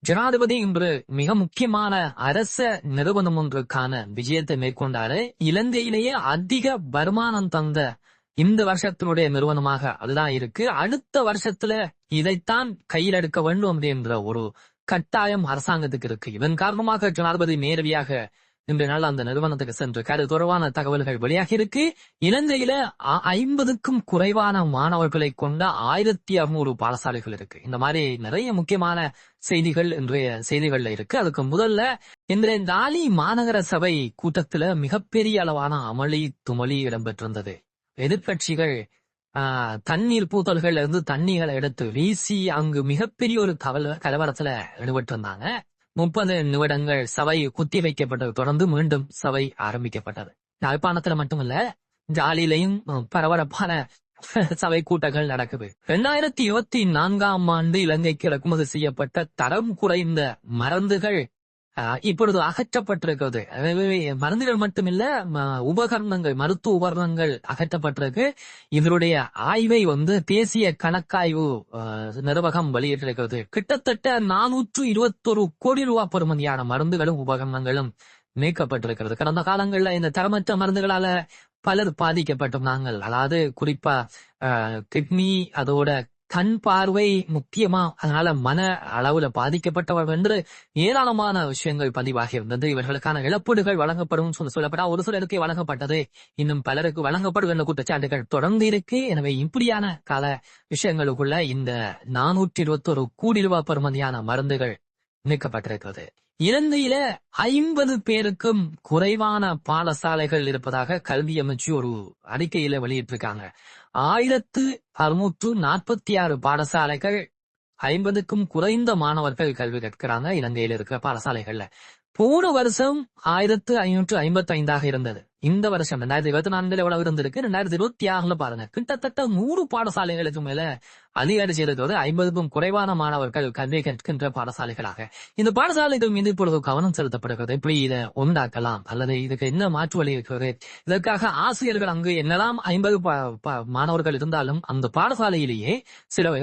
ஜனாதிபதி இன்று மிக முக்கியமான அரச நிறுவனம் ஒன்றுக்கான விஜயத்தை மேற்கொண்டாரு. இலங்கையிலேயே அதிக வருமானம் தந்த இந்த வருஷத்தினுடைய நிறுவனமாக அதுதான் இருக்கு. அடுத்த வருஷத்துல இதைத்தான் கையில் எடுக்க வேண்டும் அப்படின்ற ஒரு கட்டாயம் அரசாங்கத்துக்கு இருக்கு. இதன் காரணமாக ஜனாதிபதி நேரடியாக இன்றைய நாள் அந்த நிறுவனத்துக்கு சென்று அது தொடர்பான தகவல்கள் வெளியாகி இருக்கு. இலங்கையில 50க்கும் குறைவான மாணவர்களை கொண்ட 1600 பாடசாலைகள் இருக்கு. இந்த மாதிரி நிறைய முக்கியமான செய்திகள் இன்றைய செய்திகள்ல இருக்கு. அதுக்கு முதல்ல இன்றைய தாலி மாநகர சபை கூட்டத்துல மிகப்பெரிய அளவான அமளி துமளி இடம்பெற்றிருந்தது. எதிர்கட்சிகள் தண்ணீர் பூத்தல்கள்ல இருந்து தண்ணீரை எடுத்து வீசி அங்கு மிகப்பெரிய ஒரு கலவரத்துல ஈடுபட்டு இருந்தாங்க. 30 நிமிடங்கள் சபை குத்தி வைக்கப்பட்டது. தொடர்ந்து மீண்டும் சபை ஆரம்பிக்கப்பட்டது. யாழ்ப்பாணத்துல மட்டுமல்ல, ஜாலியிலையும் பரபரப்பான சபை கூட்டங்கள் நடக்குது. 2024ஆம் ஆண்டு இலங்கைக்கு இறக்குமதி செய்யப்பட்ட தரம் குறைந்த மருந்துகள் இப்பொழுது அகற்றப்பட்டிருக்கிறது. மருந்துகள் மட்டுமில்ல, உபகரணங்கள், மருத்துவ உபகரணங்கள் அகற்றப்பட்டிருக்கு. இதனுடைய ஆய்வை தேசிய கணக்காய்வு நிர்வாகம் வெளியிட்டிருக்கிறது. கிட்டத்தட்ட 421 கோடி ரூபாய் பெறுமதியான மருந்துகளும் உபகரணங்களும் நீக்கப்பட்டிருக்கிறது. கடந்த காலங்கள்ல இந்த தரமற்ற மருந்துகளால பலர் பாதிக்கப்பட்டிருந்தாங்க. அதாவது குறிப்பா கிட்னி, அதோட கண் பார்வை முக்கியமா, அதனால மன அளவுல பாதிக்கப்பட்டவர் என்று ஏராளமான விஷயங்கள் பதிவாகி இருந்தது. இவர்களுக்கான இழப்பீடுகள் வழங்கப்படும் சொல்லப்பட்டா ஒரு சிலருக்கு வழங்கப்பட்டது, இன்னும் பலருக்கு வழங்கப்படும் என்ற குற்றச்சாட்டுகள் தொடர்ந்து இருக்கு. எனவே இப்படியான கால விஷயங்களுக்குள்ள இந்த 421 கோடி ரூபாய் பெறுமதியான மருந்துகள் நீக்கப்பட்டிருக்கிறது. இலங்கையில 50 பேருக்கும் குறைவான பாடசாலைகள் இருப்பதாக கல்வி அமைச்சு ஒரு அறிக்கையில வெளியிட்டிருக்காங்க. 1646 பாடசாலைகள், 50க்கும் குறைந்த மாணவர்கள் கல்வி கற்கிறாங்க இலங்கையில இருக்கிற பாடசாலைகள்ல. போன வருஷம் 1555 இருந்தது. இந்த வருஷம் 2024 எவ்வளவு இருந்திருக்கு, 2026 பாருங்க கிட்டத்தட்ட 100 பாடசாலைகளுக்கு மேல அதிகரிச்சிருக்கிறது. 50க்கும் குறைவான மாணவர்கள் கல்வி கற்கின்ற பாடசாலைகளாக இந்த பாடசாலைகள் மீது இப்பொழுது கவனம் செலுத்தப்படுகிறது. இப்படி இதை உண்டாக்கலாம் அல்லது இதுக்கு என்ன மாற்று வழி இருக்கிறது, இதற்காக ஆசிரியர்கள் அங்கு என்னதான் 50 மாணவர்கள் இருந்தாலும் அந்த பாடசாலையிலேயே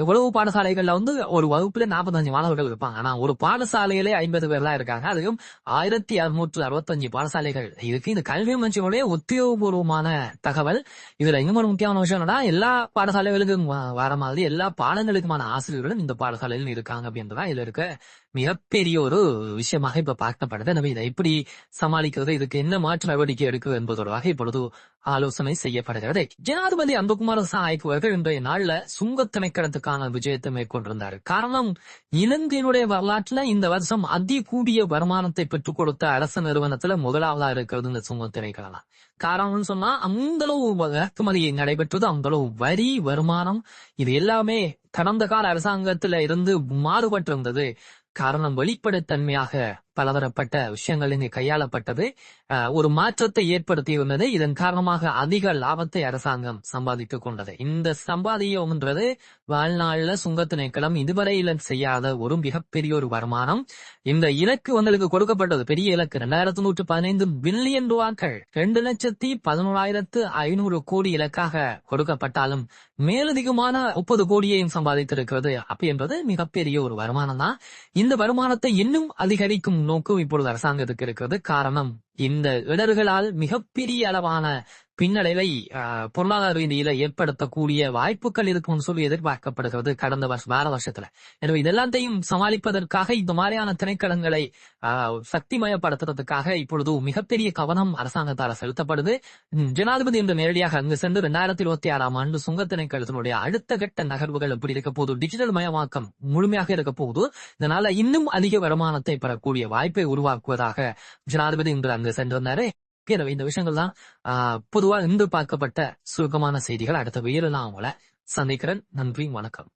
எவ்வளவு பாடசாலைகள்ல ஒரு வகுப்புல 45 மாணவர்கள் இருப்பாங்க. ஆனா ஒரு பாடசாலையிலே 50 பேர் தான் இருக்காங்க. அதுவும் 1665 பாடசாலைகள் இருக்கு. இந்த கல்வி அமைச்சருடைய உத்தியோகபூர்வமான தகவல். இதுல இன்னும் ஒரு முக்கியமான விஷயம் என்னன்னா, எல்லா பாடசாலைகளுக்கும் வர மாதிரி எல்லா பாடங்களுக்குமான ஆசிரியர்களும் இந்த பாடசாலையில் இருக்காங்க அப்படின்றதான் இதுல இருக்க மிகப்பெரிய ஒரு விஷயமாக இப்ப பார்க்கப்படுது. எனவே இதை எப்படி சமாளிக்கிறது, இதுக்கு என்ன மாற்று நடவடிக்கை எடுக்கிறது என்பது தொடர்பாக இப்பொழுது ஆலோசனை செய்யப்படுகிறது. ஜனாதிபதி அன்புகுமார் நாயக்க அவர்கள் இன்றைய நாள்ல சுங்க திணைக்களத்துக்கான விஜயத்தை மேற்கொண்டிருந்தார். காரணம், இலங்கையினுடைய வரலாற்றுல இந்த வருஷம் அதிகூடிய வருமானத்தை பெற்றுக் கொடுத்த அரசு நிறுவனத்துல முதலாவதா இருக்கிறது இந்த சுங்க திணைக்களம். காரணம்னு சொன்னா அந்த அளவு இறக்குமதி நடைபெற்றது, அந்த அளவு வரி வருமானம், இது எல்லாமே கடந்த கால அரசாங்கத்துல இருந்து மாறுபட்டிருந்தது. காரணம், வெளிப்படைத்தன்மையாக பலதரப்பட்ட விஷயங்கள் இங்கு கையாளப்பட்டது, ஒரு மாற்றத்தை ஏற்படுத்தியுள்ளது. இதன் காரணமாக அதிக லாபத்தை அரசாங்கம் சம்பாதித்துக் கொண்டது. இந்த சம்பாதியம்ன்றது வாழ்நாள்ல சுங்க திணைக்களம் இதுவரையில செய்யாத ஒரு மிகப்பெரிய ஒரு வருமானம். இந்த இலக்கு உங்களுக்கு கொடுக்கப்பட்டது பெரிய இலக்கு, 2115 பில்லியன் ரூபாய்கள், 2,11,500 கோடி இலக்காக கொடுக்கப்பட்டாலும் மேலதிகமான 30 கோடியையும் சம்பாதித்திருக்கிறது. அப்படி என்பது மிகப்பெரிய ஒரு வருமானம் தான். இந்த வருமானத்தை இன்னும் அதிகரிக்கும் நோக்கம் இப்பொழுது அரசாங்கத்துக்கு இருக்கிறது. காரணம், இந்த இடர்களால் மிகப்பெரிய அளவான பின்னடைவை பொருளாதார ரீதியில ஏற்படுத்தக்கூடிய வாய்ப்புகள் இருக்கும்னு சொல்லி எதிர்பார்க்கப்படுகிறது கடந்த வருஷத்துல. எனவே இதெல்லாத்தையும் சமாளிப்பதற்காக இந்த மாதிரியான திணைக்களங்களை சக்திமயப்படுத்துறதுக்காக இப்பொழுது மிகப்பெரிய கவனம் அரசாங்கத்தால் செலுத்தப்படுது. ஜனாதிபதி இன்று நேரடியாக அங்கு சென்று 2026ஆம் ஆண்டு சுங்க திணைக்களத்தினுடைய அடுத்த கட்ட நகர்வுகள் எப்படி இருக்க போது, டிஜிட்டல் மயமாக்கம் முழுமையாக இருக்க போது, இதனால இன்னும் அதிக வருமானத்தை பெறக்கூடிய வாய்ப்பை உருவாக்குவதாக ஜனாதிபதி இன்று அங்கு சென்றிருந்தாரு. எனவே இந்த விஷயங்கள் தான் பொதுவா இன்று பார்க்கப்பட்ட சுருக்கமான செய்திகள். அடுத்த வீடியோல நான் உங்களை சந்திக்கிறேன். நன்றி, வணக்கம்.